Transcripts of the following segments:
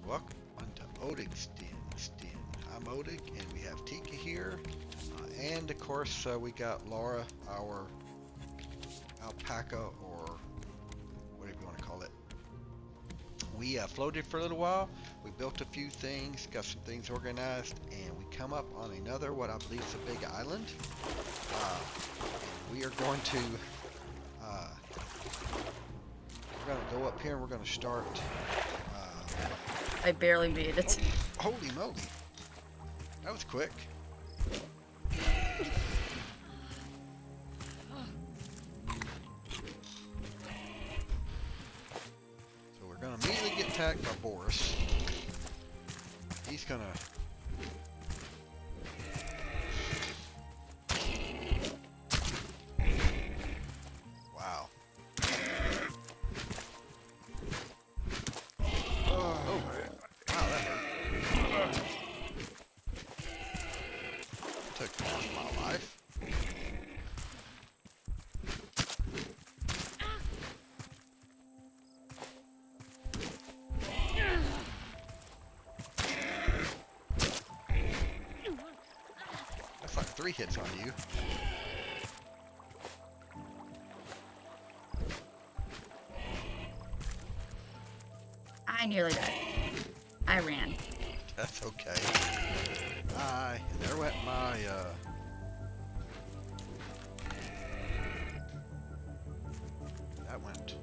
Welcome onto Oatik's Den. I'm Oatik, and we have Tika here, and of course we got Laura, our alpaca, or whatever you want to call it. We floated for a little while. We built a few things, got some things organized, and we come up on another, what I believe is a big island. And we are going to we're going to go up here and we're going to start. I barely made it. Holy moly! That was quick. So we're gonna immediately get attacked by Boris. He's gonna... Wow. Oh, wow, that hurt. Took most of my life. That's like 3 hits on you. I nearly died. I ran. That's okay. And there went my, that went.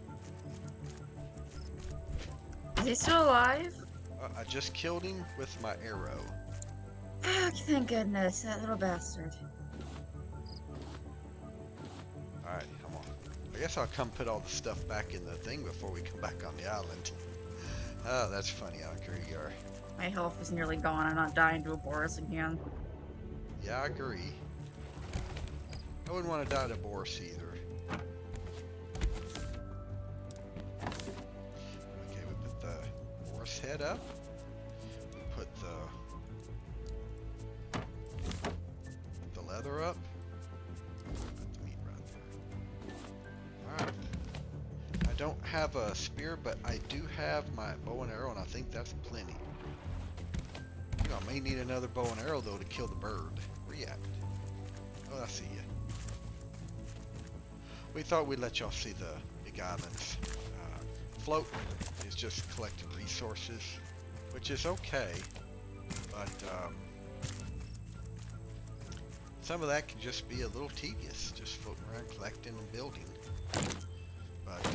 Is he still alive? I just killed him with my arrow. Oh, thank goodness, that little bastard. Alright, come on. I guess I'll come put all the stuff back in the thing before we come back on the island. Oh, that's funny how accurate you are. My health is nearly gone. I'm not dying to a Boris again. Yeah, I agree. I wouldn't want to die to Boris either. Okay, we put the Boris head up. We put the leather up. Put the meat right there. Alright. I don't have a spear, but I do have my bow and arrow, and I think that's plenty. I may need another bow and arrow though to kill the bird. Where you at? Oh, I see you. We thought we'd let y'all see the big islands. Float is just collecting resources, which is okay, but some of that can just be a little tedious, just floating around collecting and building. But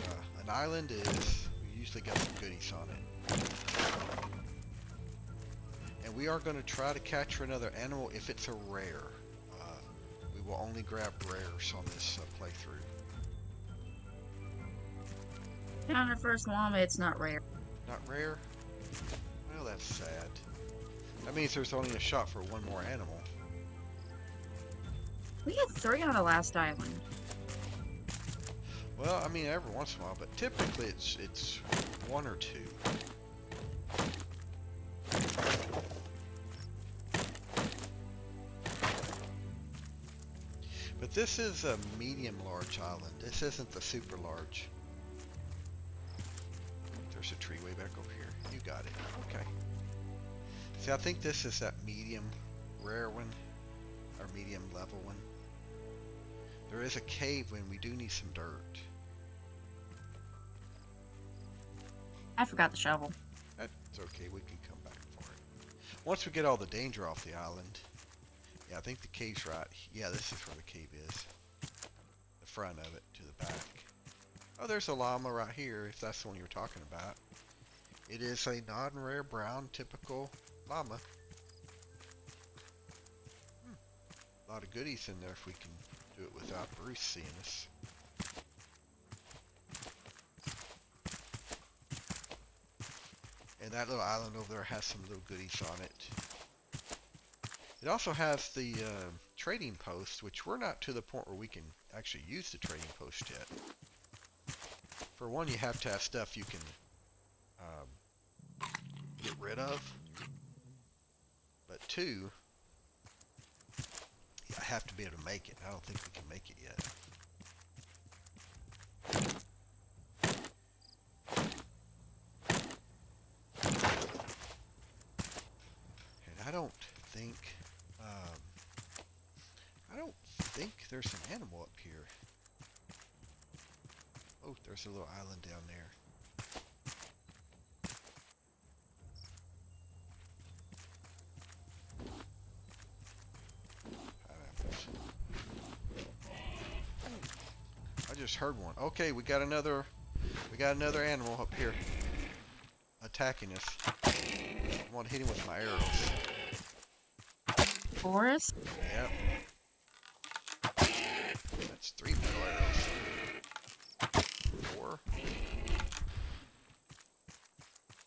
an island is, we usually got some goodies on it. And we are going to try to capture another animal if it's a rare. We will only grab rares on this playthrough. On the first llama, it's not rare. Not rare? Well, that's sad. That means there's only a shot for one more animal. We had 3 on the last island. Well, I mean, every once in a while, but typically it's 1 or 2. But this is a medium-large island. This isn't the super large. There's a tree way back over here. You got it. Okay. See, I think this is that medium rare one, or medium level one. There is a cave when we do need some dirt. I forgot the shovel. That's okay, we can come back for it. Once we get all the danger off the island. Yeah, I think the cave's right. Yeah, this is where the cave is. The front of it to the back. Oh, there's a llama right here, if that's the one you're talking about. It is a non-rare brown typical llama. A lot of goodies in there if we can do it without Bruce seeing us. And that little island over there has some little goodies on it. It also has the trading post, which we're not to the point where we can actually use the trading post yet. For one, you have to have stuff you can get rid of. But 2, you have to be able to make it. I don't think we can make it yet. think there's an animal up here. Oh, there's a little island down there. Pineapples. I just heard one. Okay, we got another animal up here attacking us. I want to hit him with my arrows. Forest? Yep. That's 3 metal arrows. 4.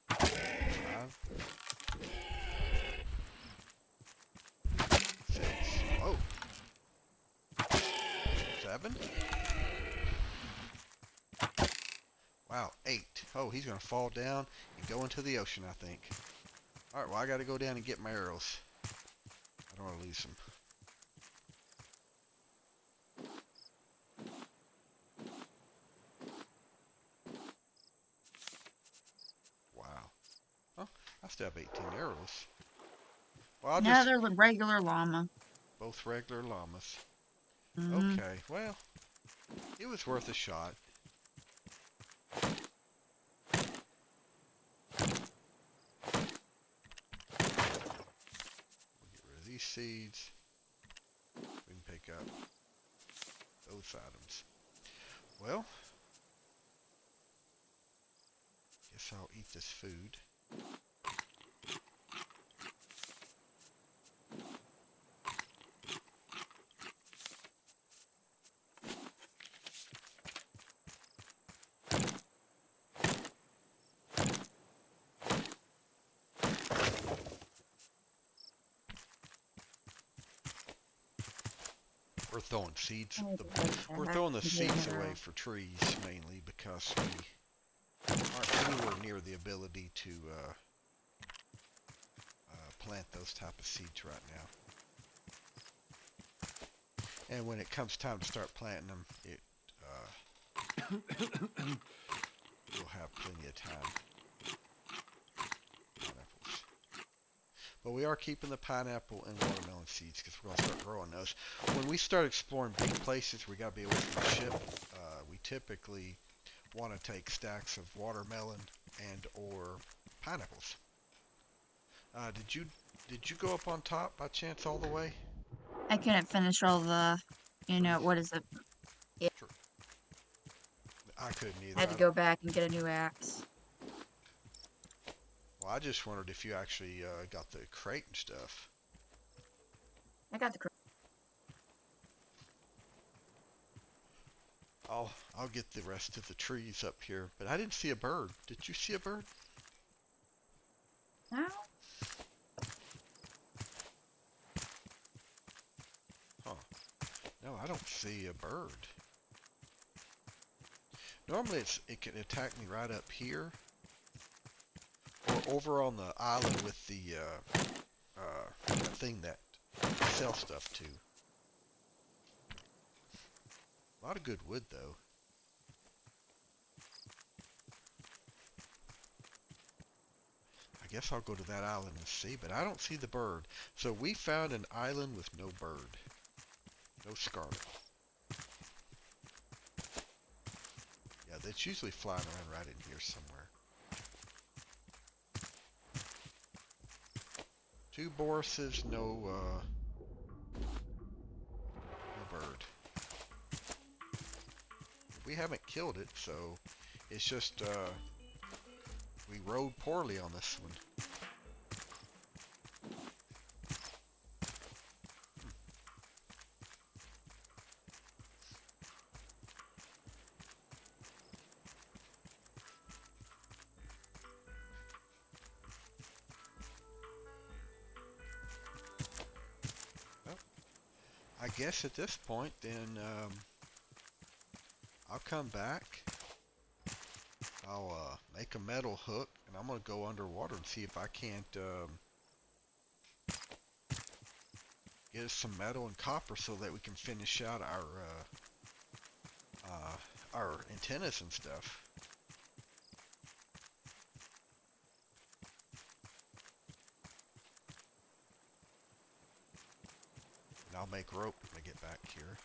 5. 6. Whoa. 7. Wow, 8. Oh, he's gonna fall down and go into the ocean, I think. Alright, well I gotta go down and get my arrows. I don't want to lose them. Wow. Oh, I still have 18 arrows. Well, I'll just... Another regular llama. Both regular llamas. Mm. Okay, well, it was worth a shot. We'll get rid of these seeds. We can pick up those items. Well, guess I'll eat this food. We're throwing seeds. We're throwing the seeds away for trees mainly because we aren't anywhere near the ability to plant those type of seeds right now. And when it comes time to start planting them, you'll have plenty of time. Pineapples. But we are keeping the pineapple and watermelon seeds because we're going to start growing those. When we start exploring big places, we got to be away from the ship. We typically want to take stacks of watermelon and or pineapples. Did you go up on top by chance all the way? I couldn't finish all the, what is it? Yeah, Sure. I couldn't I either. had to go back and get a new axe. Well, I just wondered if you actually got the crate and stuff. I got the. I'll get the rest of the trees up here, but I didn't see a bird. Did you see a bird? No. Huh. No, I don't see a bird. Normally it can attack me right up here, or over on the island with the thing that sells stuff to. A lot of good wood though. I guess I'll go to that island and see, but I don't see the bird. So we found an island with no bird. No scarlet. Yeah, that's usually flying around right in here somewhere. 2 Borises, no bird. We haven't killed it, so it's just we rode poorly on this one. Well, I guess at this point, then I'll come back. I'll make a metal hook, and I'm gonna go underwater and see if I can't get us some metal and copper so that we can finish out our antennas and stuff. And I'll make rope when I get back here.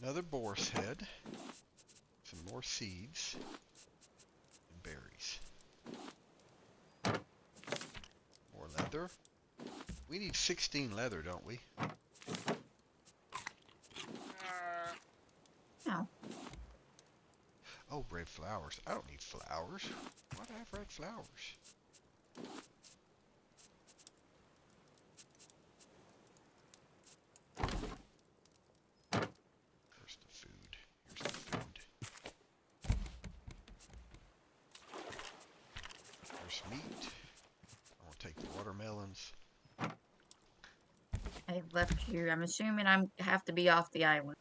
Another boar's head, some more seeds, and berries. More leather. We need 16 leather, don't we? No. Oh, red flowers. I don't need flowers. Why do I have red flowers? Here's the food. Here's the food. There's meat. I'm gonna take the watermelons. I left you. I'm assuming I have to be off the island.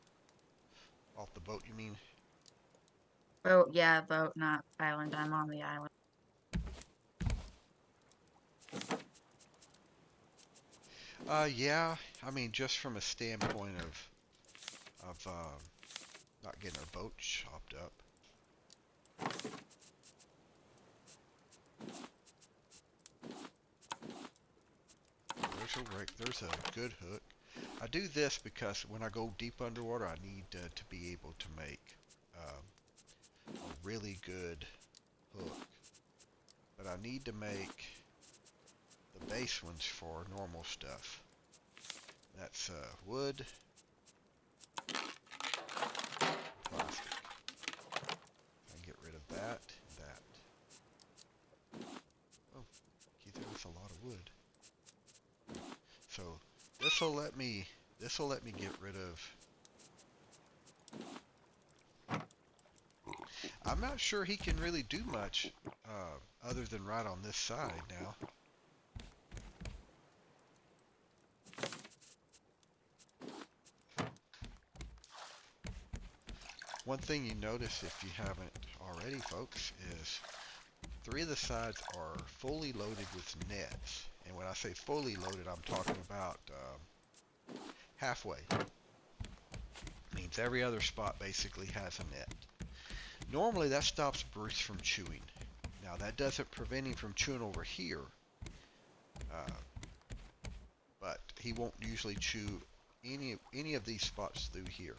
Off the boat, you mean? Boat, yeah, boat, not island. I'm on the island. Yeah. I mean, just from a standpoint of not getting our boat chopped up. There's a good hook. I do this because when I go deep underwater, I need to be able to make a really good hook. But I need to make the base ones for normal stuff. That's wood, plastic. I get rid of that and that. Oh, gee, there was a lot of wood. So this'll let me get rid of. I'm not sure he can really do much other than right on this side now. One thing you notice if you haven't already, folks, is 3 of the sides are fully loaded with nets. And when I say fully loaded, I'm talking about halfway. Means every other spot basically has a net. Normally that stops Bruce from chewing. Now that doesn't prevent him from chewing over here, but he won't usually chew any of these spots through here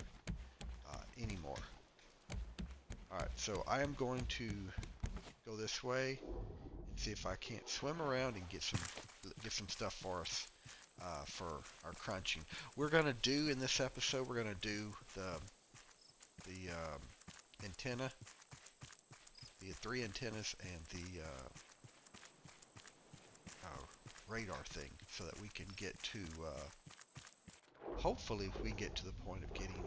anymore. Alright, so I am going to go this way and see if I can't swim around and get some stuff for us for our crunching. We're gonna do in this episode. We're gonna do the antenna, the 3 antennas, and the radar thing, so that we can get to. Hopefully, we get to the point of getting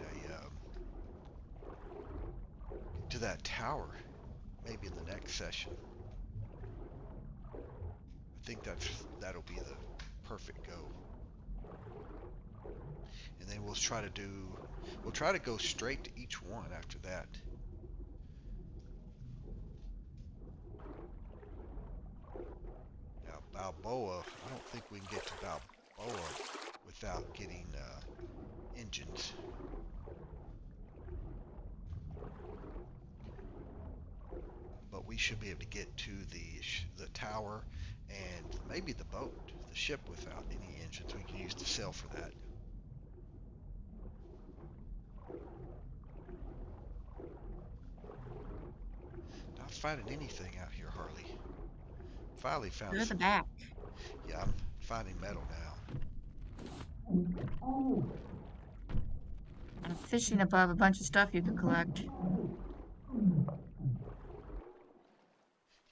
to that tower, maybe in the next session. I think that'll be the perfect go. And then we'll try to go straight to each one after that. Now Balboa, I don't think we can get to Balboa without getting engines. But we should be able to get to the tower and maybe the boat, the ship, without any engines. We can use the sail for that. Not finding anything out here, Harley. Finally found Go to the some. back. Yeah, I'm finding metal now. I'm fishing above a bunch of stuff you could collect.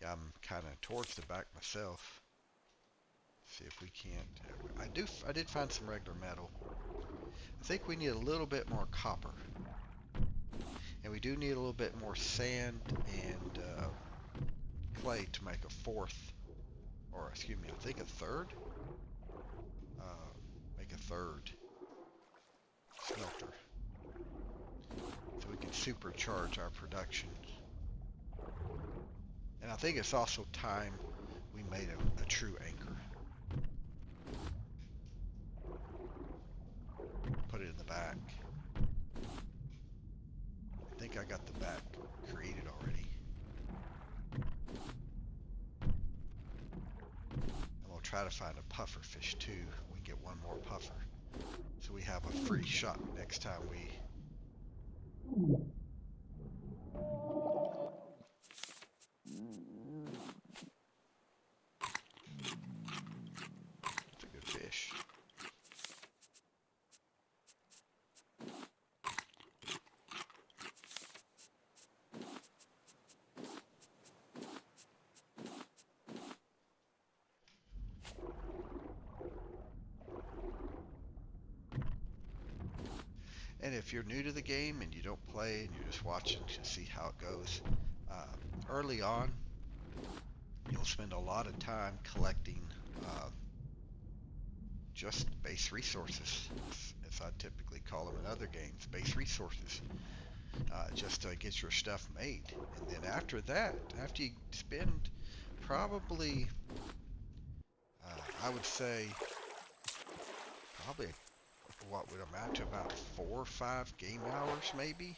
Yeah, I'm kind of towards the back myself. See if we can't. I did find some regular metal. I think we need a little bit more copper. And we do need a little bit more sand and clay to make a fourth, or excuse me, I think a third. Make a third smelter, so we can supercharge our production. And I think it's also time we made a true anchor. Put it in the back. I think I got the back created already. And we'll try to find a puffer fish too. We get one more puffer. So we have a free shot next time we... That's a good fish. And if you're new to the game and you don't play and you're just watching to see how it goes, early on, you'll spend a lot of time collecting just base resources, as I typically call them in other games, base resources, just to get your stuff made. And then after that, after you spend probably, I would say, probably what would amount to about 4 or 5 game hours, maybe.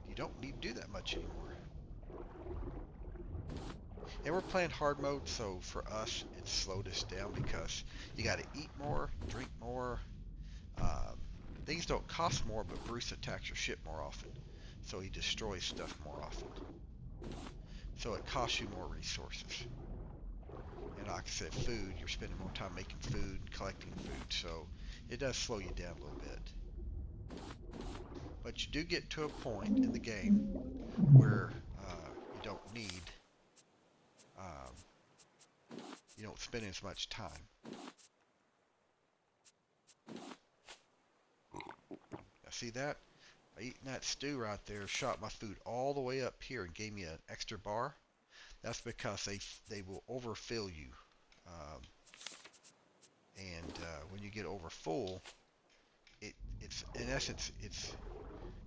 You don't need to do that much anymore. And we're playing hard mode, so for us, it slowed us down because you got to eat more, drink more. Um, Things don't cost more, but Bruce attacks your ship more often, so he destroys stuff more often. So it costs you more resources. And like I said, food, you're spending more time making food and collecting food, so it does slow you down a little bit. But you do get to a point in the game where you don't need, um, you don't spend as much time. Now see that? By eating that stew right there, shot my food all the way up here and gave me an extra bar. That's because they will overfill you. Um, and when you get over full, it's in essence it's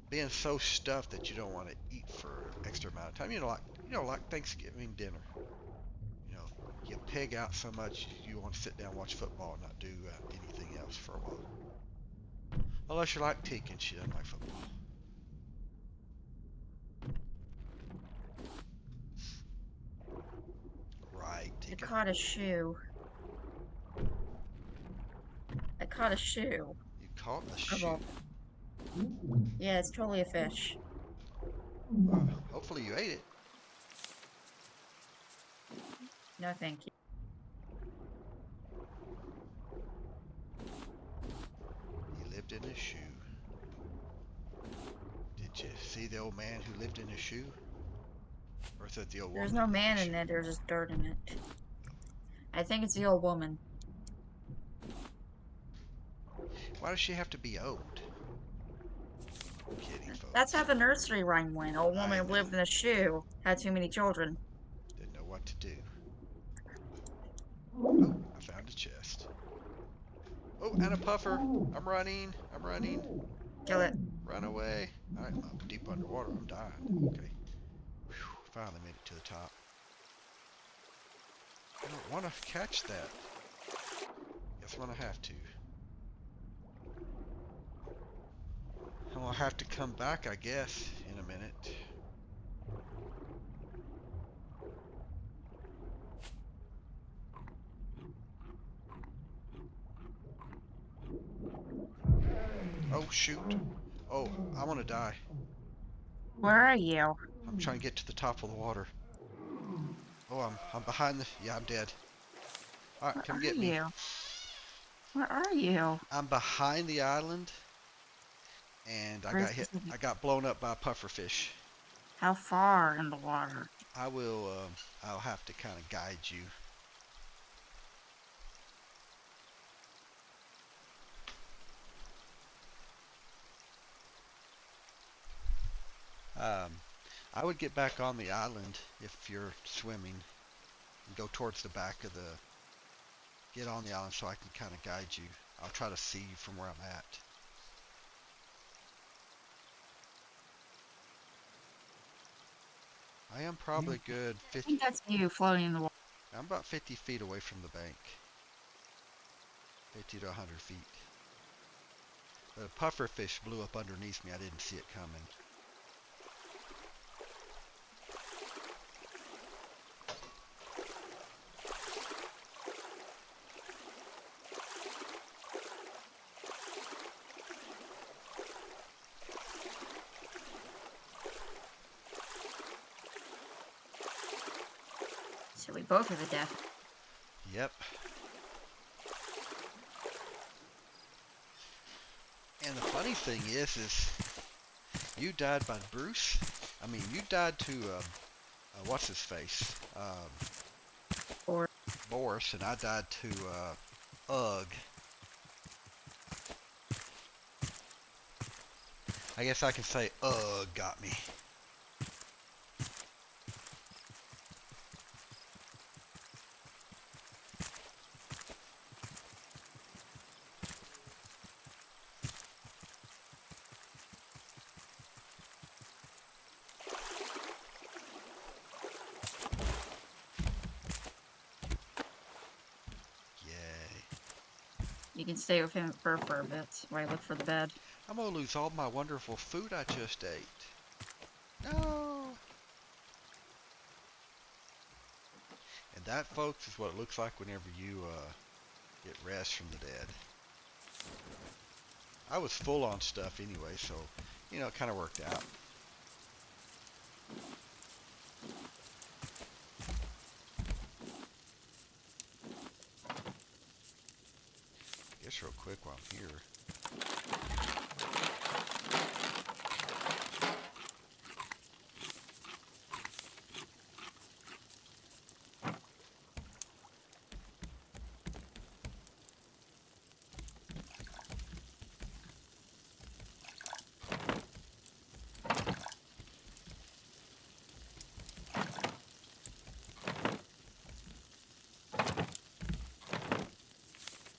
being so stuffed that you don't want to eat for an extra amount of time. Like Thanksgiving dinner. You know, you pig out so much you want to sit down and watch football and not do anything else for a while. Unless you like Tika and she doesn't like football. Right, I Tika. caught a shoe. I caught a shoe. You caught a Oh, shoe. well, yeah, it's totally a fish. Hopefully you ate it. No, thank you. He lived in a shoe. Did you see the old man who lived in a shoe? Or is that the old There's woman no who lived in a man in shoe? it, there's just dirt in it. I think it's the old woman. Why does she have to be old? I'm kidding, That's how folks. the nursery rhyme went. Old I woman know. lived in a shoe, had too many children. Didn't know what to do. Oh, I found a chest. Oh, and a puffer. I'm running. I'm running. Kill it. Run away. Alright, I'm deep underwater. I'm dying. Okay. Whew, finally made it to the top. I don't want to catch that. Guess I'm going to have to. I'm going to have to come back, I guess, in a minute. Oh, shoot. Oh, I want to die. Where are you? I'm trying to get to the top of the water. Oh, I'm behind the... Yeah, I'm dead. Alright, Where come are get me. you? Where are you? I'm behind the island, and I Very got hit. specific. I got blown up by a pufferfish. How far in the water? I will, I'll have to kind of guide you. Um, I would get back on the island if you're swimming and go towards the back of the, get on the island so I can kind of guide you. I'll try to see you from where I'm at. I am probably good I 50. think that's you floating in the water. I'm about 50 feet away from the bank. 50 to 100 feet. But a puffer fish blew up underneath me. I didn't see it coming. So we both have a death. Yep. And the funny thing is you died by Bruce. I mean, you died to what's his face, Or Boris, and I died to Ugg. I guess I can say Ugg got me. Yay. you can stay with him for a bit while I look for the bed. I'm gonna lose all my wonderful food I just ate. No. And that, folks, is what it looks like whenever you get rest from the dead. I was full on stuff anyway, so, you know, it kind of worked out. I guess real quick while I'm here.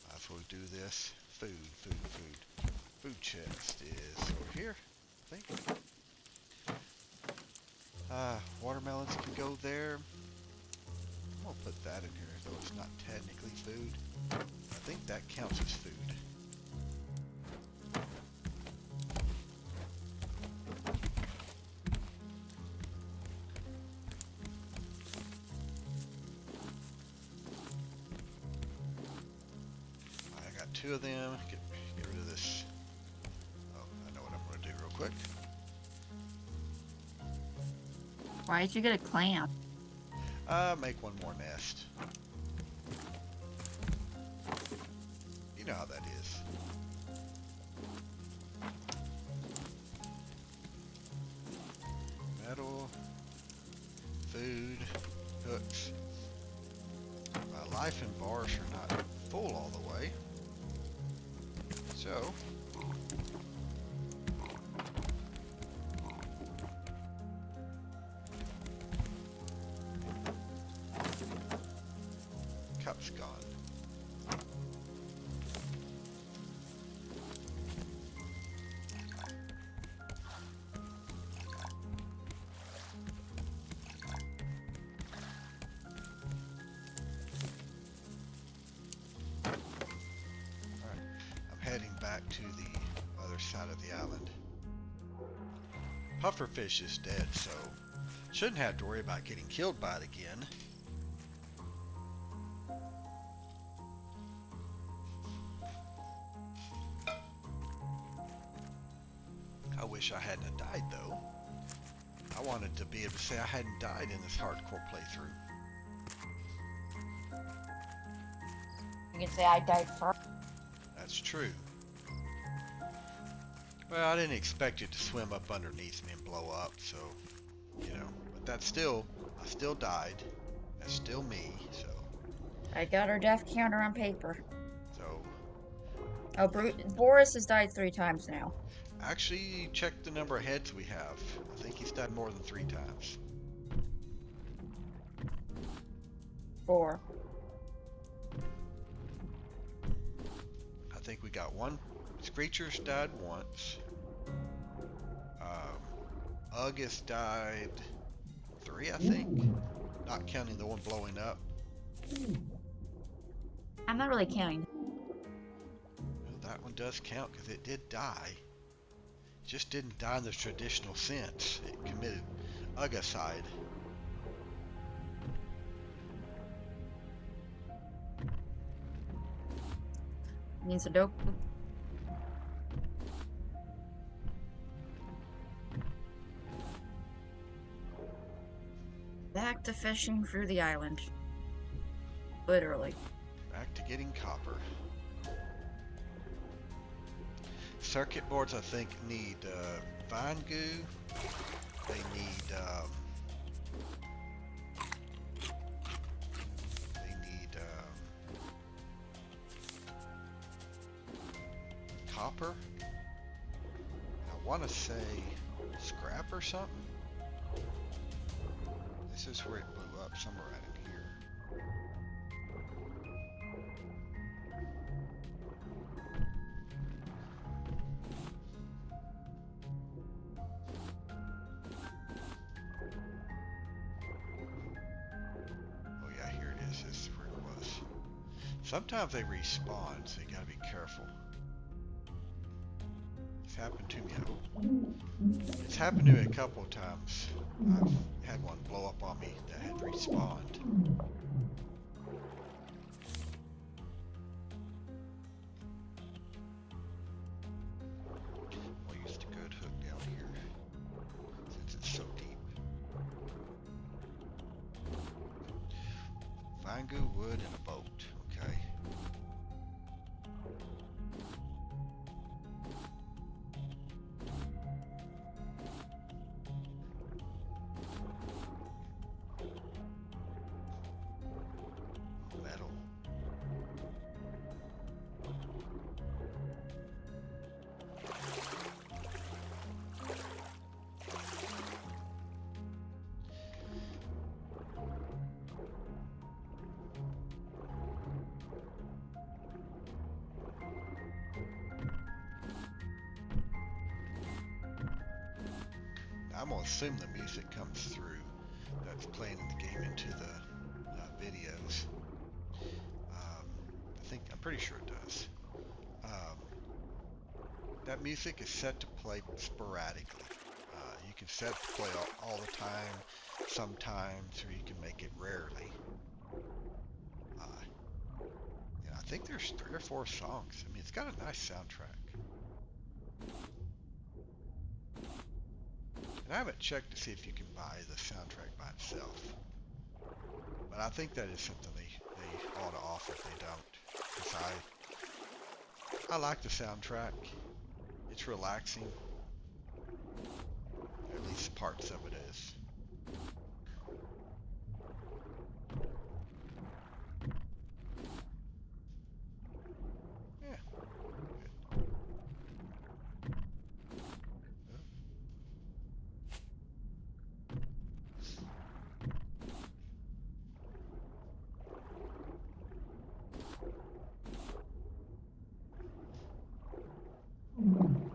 That's what we do this. Food, food, food. Food chest is over here, I think. Watermelons can go there. I'm gonna put that in here, though it's not technically food. I think that counts as food. I got two of them. Get rid of this. Oh, I know what I'm gonna do real quick. Why did you get a clam? Make one more nest. You know how that is. Metal, food, hooks. My life and bars are not full all the way. So, cup's gone. Heading back to the other side of the island. Pufferfish is dead, so shouldn't have to worry about getting killed by it again. I wish I hadn't have died, though. I wanted to be able to say I hadn't died in this hardcore playthrough. You can say I died first. That's true. Well, I didn't expect it to swim up underneath me and blow up, so, you know. But that's still, I still died. That's still me, so. I got our death counter on paper. So, Oh, Boris has died 3 times now. actually, check the number of heads we have. I think he's died more than 3 times. 4. I think we got one. Screecher's died once. Ugg has died 3, I think. Not counting the one blowing up. I'm not really counting. Well, that one does count because it did die. It just didn't die in the traditional sense. It committed ugicide. Means a dope. Back to fishing through the island. Literally. Back to getting copper. Circuit boards, I think, need vine goo. They need copper. I want to say scrap or something. This is where it blew up, somewhere right in here. Oh yeah, here it is. This is where it was. Sometimes they respawn, so you gotta be careful. It's happened to me. It's happened to me a couple of times. I've had one blow up on me that had respawned. I'll use the good hook down here since it's so deep. Vine goo, wood, and a boat. Okay. Metal. I'm gonna assume the music comes through that's playing in the game into the videos. I'm pretty sure it does. That music is set to play sporadically. You can set it to play all the time, sometimes, or you can make it rarely. And I think there's 3 or 4 songs. I mean, it's got a nice soundtrack. And I haven't checked to see if you can buy the soundtrack by itself. But I think that is something they ought to offer if they don't. Because I like the soundtrack. It's relaxing. At least parts of it is. Yeah.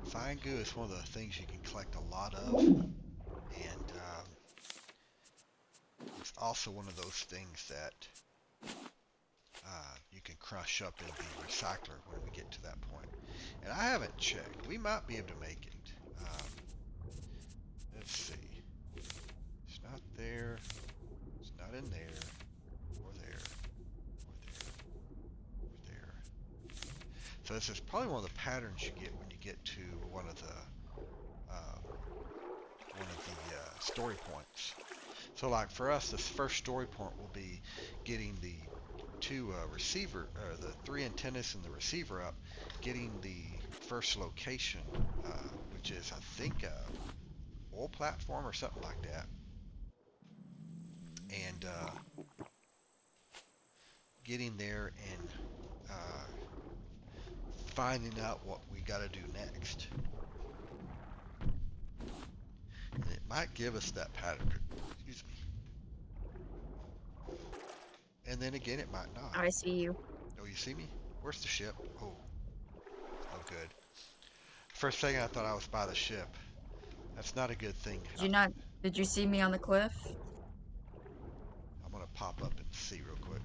Fine goo is one of the things you can collect a lot of, and it's also one of those things that you can crush up in the recycler when we get to that point. And I haven't checked. We might be able to make it. Let's see. It's not there. It's not in there. Or there. Or there. Or there. So this is probably one of the patterns you get when you get to one of the story points. So like for us, this first story point will be getting the 2 the 3 antennas and the receiver up, getting the first location, which is I think a oil platform or something like that, and getting there and finding out what we got to do next. And it might give us that pattern. Excuse me. And then again, it might not. I see you. Oh, you see me? Where's the ship? Oh. Oh, good. First thing I thought I was by the ship. That's not a good thing. Did you not? Did you see me on the cliff? pop up and see real quick.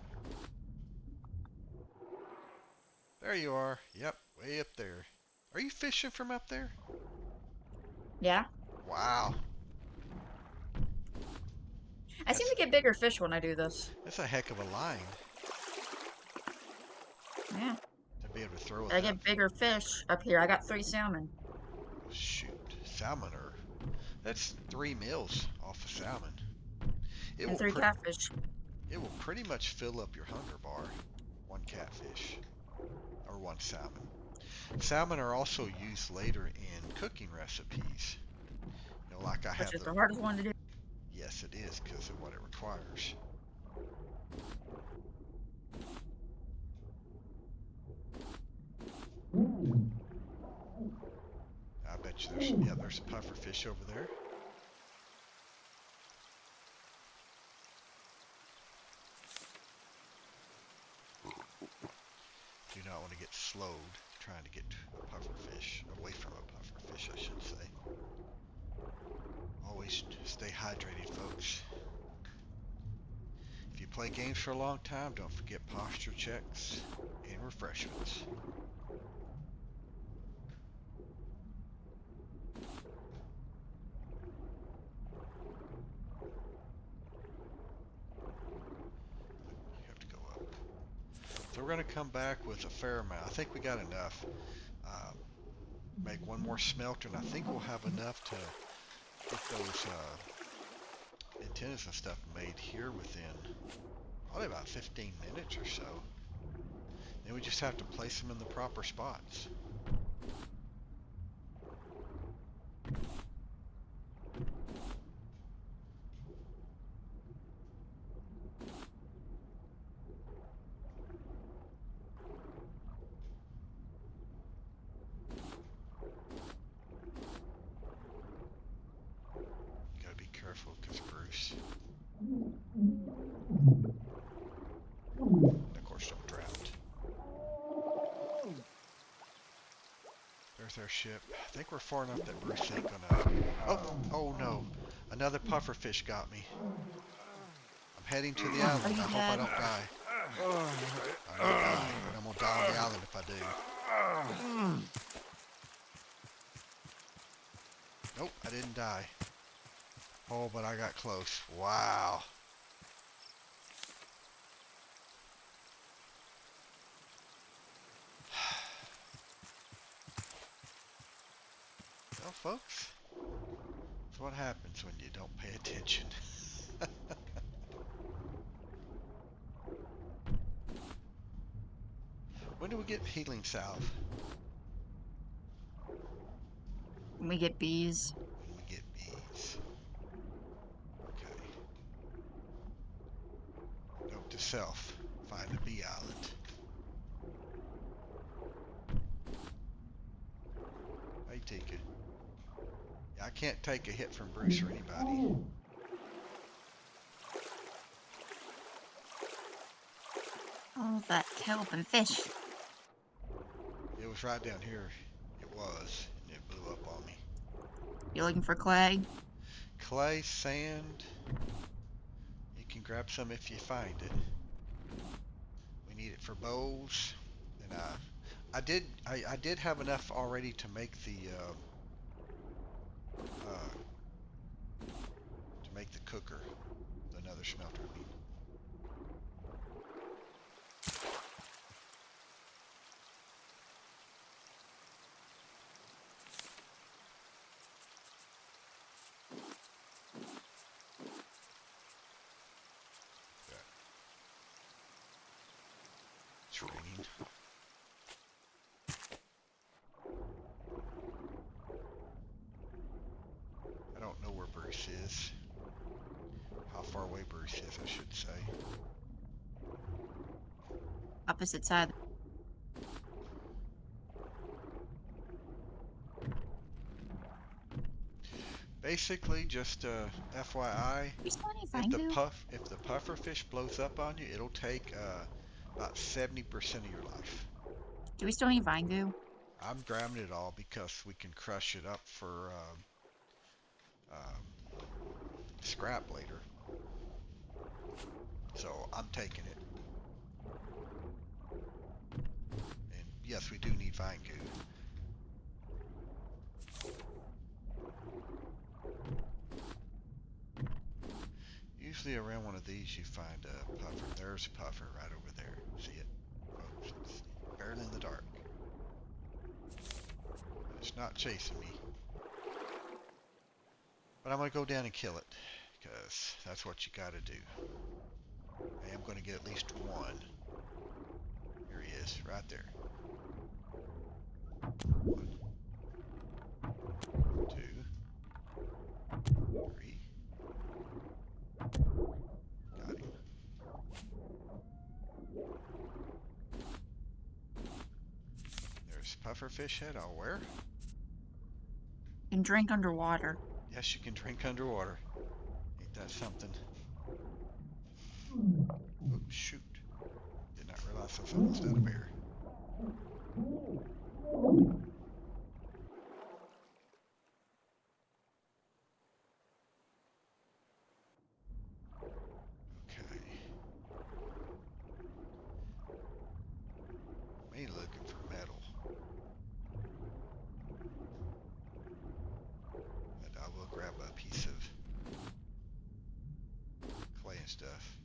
There you are. Yep, way up there. Are you fishing from up there? Yeah. Wow. I seem That's to get bigger fish when I do this. that's a heck of a line Yeah. to be able to throw with I that. get bigger fish up here. I got 3 salmon. Shoot, salmon are that's 3 meals off of salmon. It And will 3 catfish. it will pretty much fill up your hunger bar. One catfish or one salmon. Salmon are also used later in cooking recipes. You know, like I Which have is the the hardest one to do. yes, it is because of what it requires. I bet you there's a puffer fish over there. Do not want to get slowed trying to get a puffer fish, away from a puffer fish, I should say. Always stay hydrated, folks. If you play games for a long time, don't forget posture checks and refreshments. You have to go up. So we're going to come back with a fair amount. I think we got enough. Uh, make one more smelter, and I think we'll have enough to get those antennas and stuff made here within probably about 15 minutes or so. Then we just have to place them in the proper spots. You gotta be careful because Bruce, and of course, don't drown. There's our ship. I think we're far enough that Bruce ain't gonna. Oh no! Another puffer fish got me. I'm heading to the Are island. you I hope I dead? don't die. I may die, but I'm gonna die on the island if I do. Nope, I didn't die. Oh, but I got close. Wow. Well, folks, that's what happens when you don't pay attention. When do we get healing salve? We get bees. When we get bees. Okay. Note to self. Find a bee island. Hey, Tika. Yeah, I can't take a hit from Bruce or anybody. Oh, that kelp and fish. It was right down here. It was, and it blew up on me. You looking for clay? Clay, sand. You can grab some if you find it. We need it for bows. And I did have enough already to make the cooker, another smelter. I mean, yeah, it's raining. I don't know where Bruce is. How far away Bruce is, I should say. Opposite side. Basically, just FYI, We still any if fine goo? the puffer fish blows up on you, it'll take about 70% of your life. Do we still need vine goo? I'm grabbing it all because we can crush it up for scrap later. So I'm taking it. And yes, we do need vine goo. Usually around one of these you find a puffer. There's a puffer right over there. See it? Folks, it's barely in the dark. But it's not chasing me. But I'm going to go down and kill it. Because that's what you got to do. I am going to get at least one. Here he is, right there. 1, 2, 3. Got him. There's pufferfish head. Oh, where? And drink underwater. Yes, you can drink underwater. Ain't that something? Oh, shoot. Did not realize I was almost out of air. Okay. Mainly looking for metal. But I will grab a piece of clay and stuff.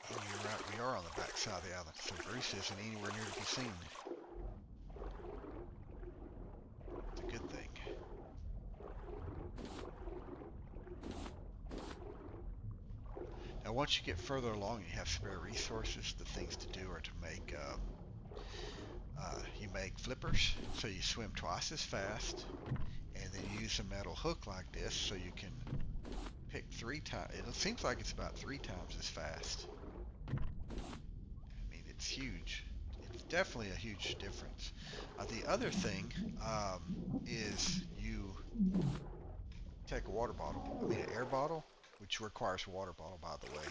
Oh, you're right. We are on the back side of the island, so Bruce isn't anywhere near to be seen. It's a good thing. Now, once you get further along, you have spare resources. The things to do are to make you make flippers, so you swim twice as fast, and then you use a metal hook like this, so you can pick 3 times. It seems like it's about 3 times as fast. I mean, it's huge. It's definitely a huge difference. The other thing is you take a water bottle, I mean an air bottle, which requires a water bottle, by the way,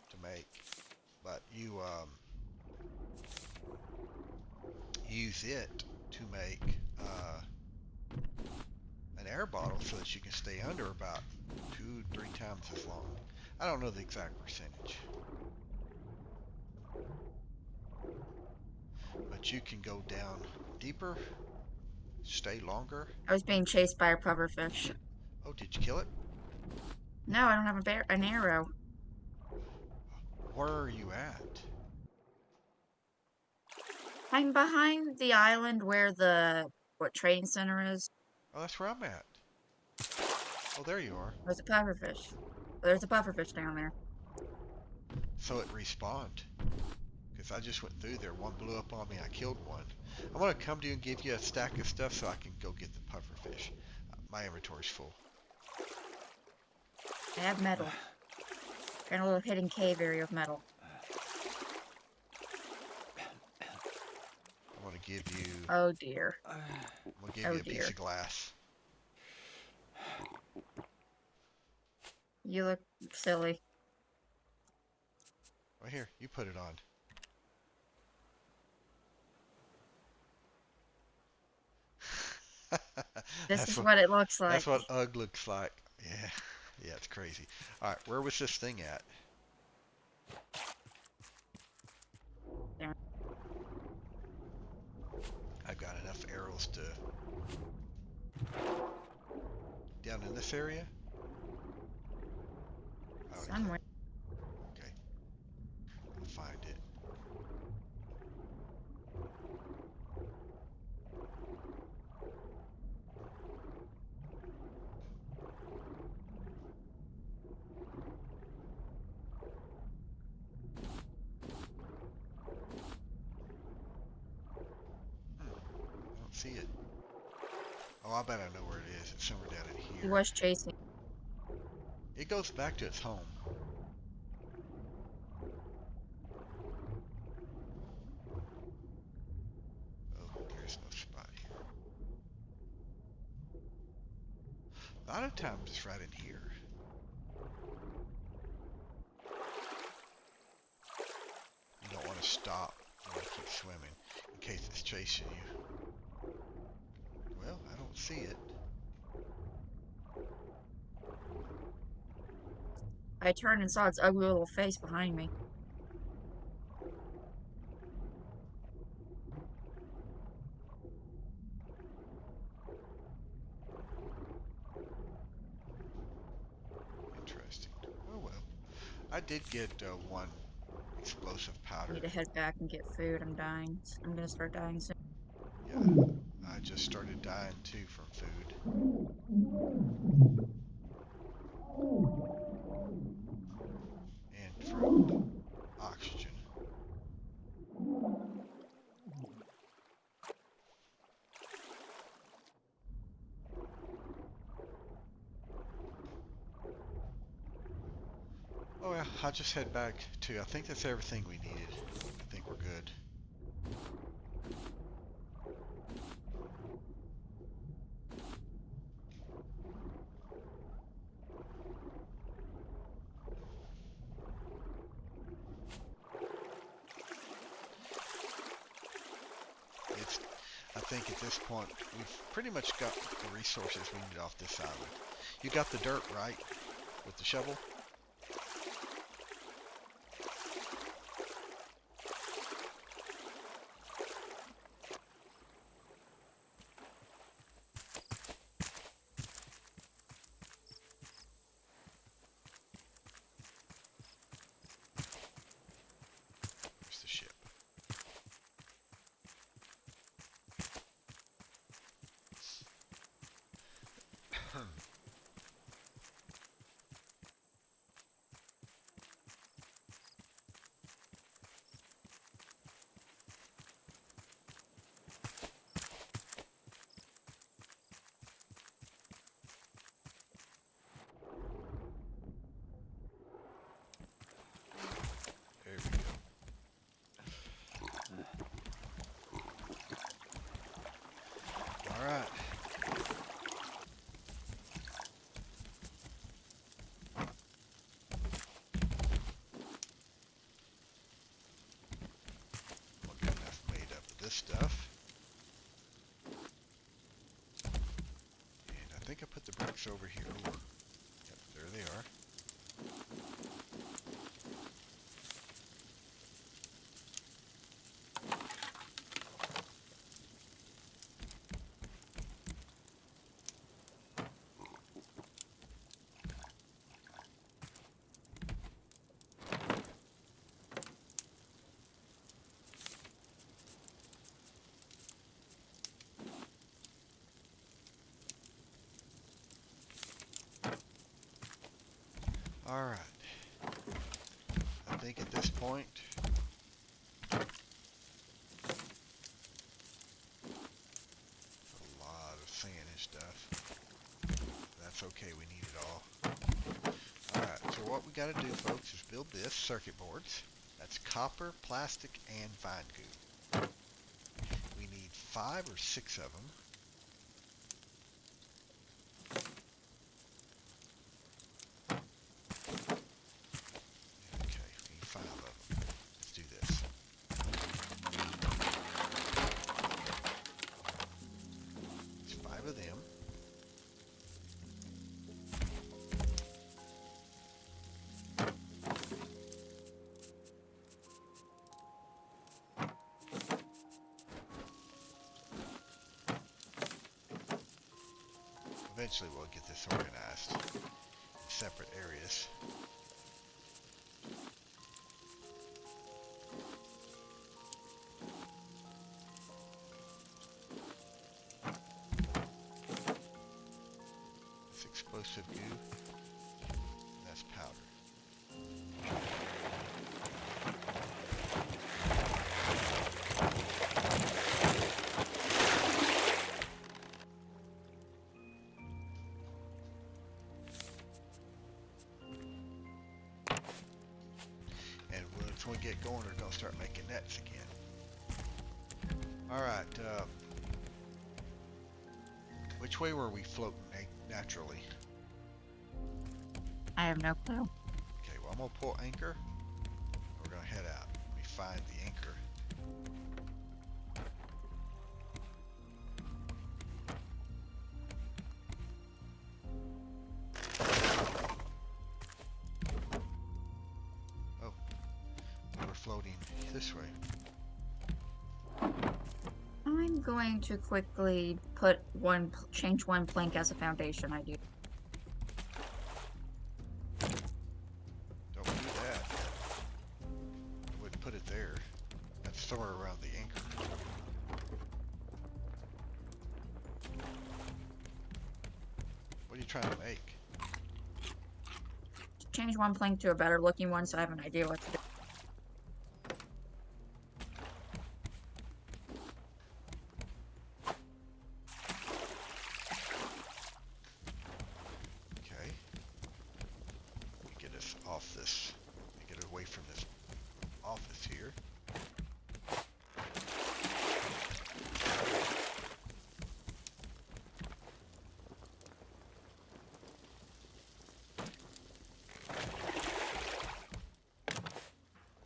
to make. But you use it to make an air bottle so that you can stay under about 2, 3 times as long. I don't know the exact percentage, but you can go down deeper, stay longer. I was being chased by a pufferfish. Oh, did you kill it? No, I don't have an arrow. Where are you at? I'm behind the island where the trading center is. Oh, that's where I'm at. Oh, there you are. There's a pufferfish. There's a pufferfish down there. So it respawned. Because I just went through there. One blew up on me. I killed one. I'm going to come to you and give you a stack of stuff so I can go get the pufferfish. My inventory's full. I have metal. Got a little hidden cave area of metal. I'm going to give you... Oh dear. I'm going to give you a piece of glass. You look silly. Right here. You put it on. This is what it looks like. That's what UGG looks like. Yeah. Yeah, it's crazy. Alright, where was this thing at? There. I've got enough arrows to... Down in this area? Oh, Somewhere. okay. I'll find it. I don't see it. Oh, I bet I know where it is. It's somewhere down in He here. was chasing. It goes back to its home. Oh, there's no spot here. A lot of times it's right in here. stop. You want to keep swimming in case it's chasing you. Well, I don't see it. I turned and saw its ugly little face behind me. Interesting. Oh well. I did get one explosive I powder. need to head back and get food. I'm dying. I'm gonna start dying soon. Yeah, I just started dying too from food and from oxygen. Oh yeah, I'll just head back too. I think that's everything we needed. I think we're good. It's, I think at this point, we've pretty much got the resources we need off this island. You got the dirt, right? With the shovel? Where's the ship? There we go. All right. We'll get enough made up of this stuff. And I think I put the bricks over here. Ooh. Yep, there they are. All right. I think at this point, a lot of sand and stuff. That's okay, we need it all. Alright, so what we gotta do, folks, is build this circuit boards. That's copper, plastic, and vine goo. We need 5 or 6 of them. Okay, we need 5 of them. Let's do this. There's 5 of them. Eventually we'll get this organized in separate areas. This explosive goo, that's powder. And once we get going, we're going to start making nets again. Alright, which way were we floating naturally? I have no clue. Okay, well I'm going to pull anchor. We're going to head out. Give me find the anchor. Oh, we're floating this way. I'm going to quickly change one plank as a foundation. I do. Don't do that. I wouldn't put it there. Let's throw it around the anchor. What are you trying to make? Change one plank to a better looking one so I have an idea what to do. Okay. Let me get us off this. Let me get away from this office here.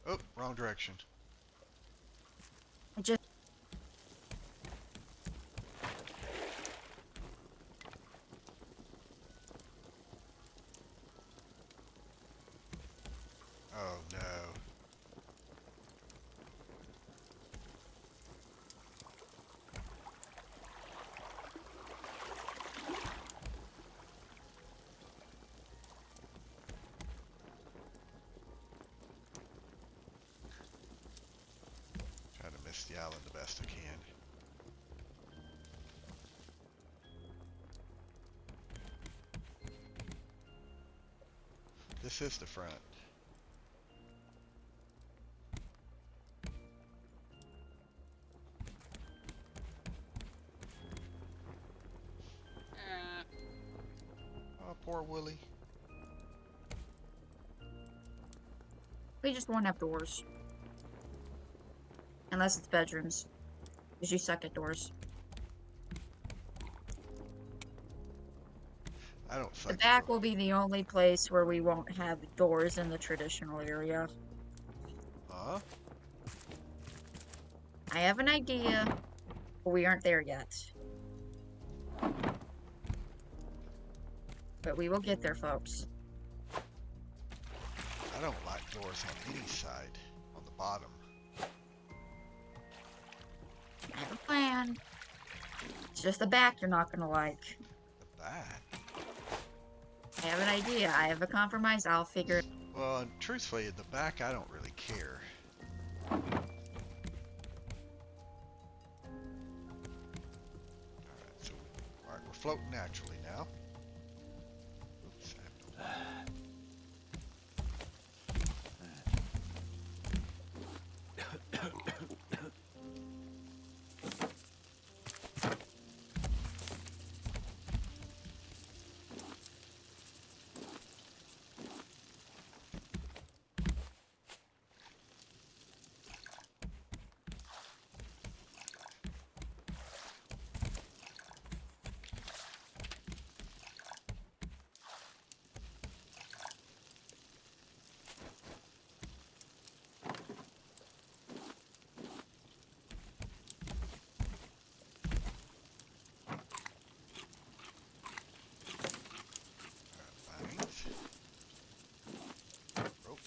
Oh, wrong direction. I just Oh no. Trying to miss the island the best I can. This is the front. Oh, poor Willie. we just won't have doors. Unless it's bedrooms. Because you suck at doors. I don't The suck at back doors. will be the only place where we won't have doors in the traditional area. Huh? I have an idea, but we aren't there yet. But we will get there, folks. I don't like doors on any side. On the bottom. I have a plan. It's just the back you're not gonna like. The back. I have an idea. I have a compromise. I'll figure it. Well, and truthfully, in the back, I don't really care. Alright, we're floating naturally now. Oops, I have no- Vines. Rope.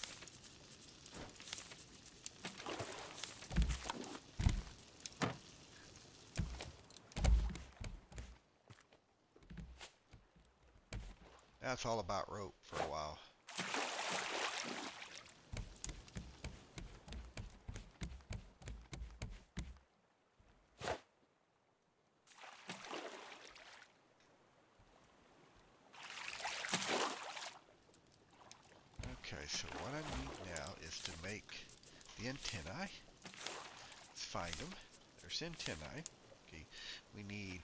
That's all about rope for a while. Okay, so what I need now is to make the antennae. Let's find them. There's antennae. Okay, we need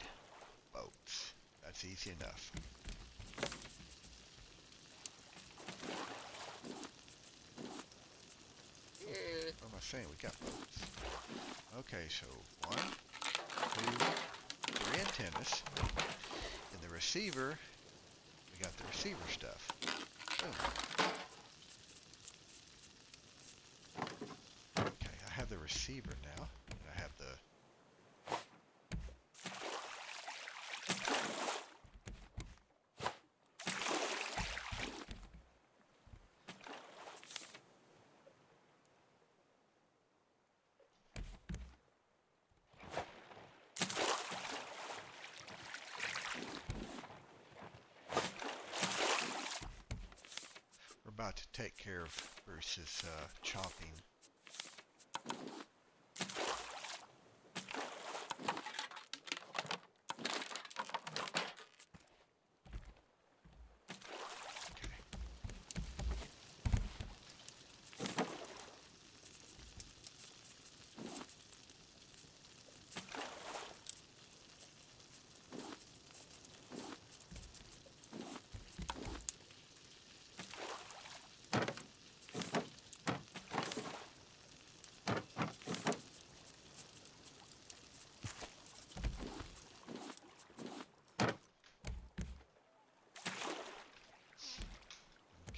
boats. That's easy enough. What am I saying? We got boats. Okay, so 1, 2, 3 antennas. In the receiver, we got the receiver stuff. Boom. Okay, receiver now. I have the... We're about to take care of Bruce's chopping.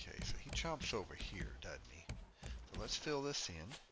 Okay, so he chomps over here, doesn't he? So let's fill this in.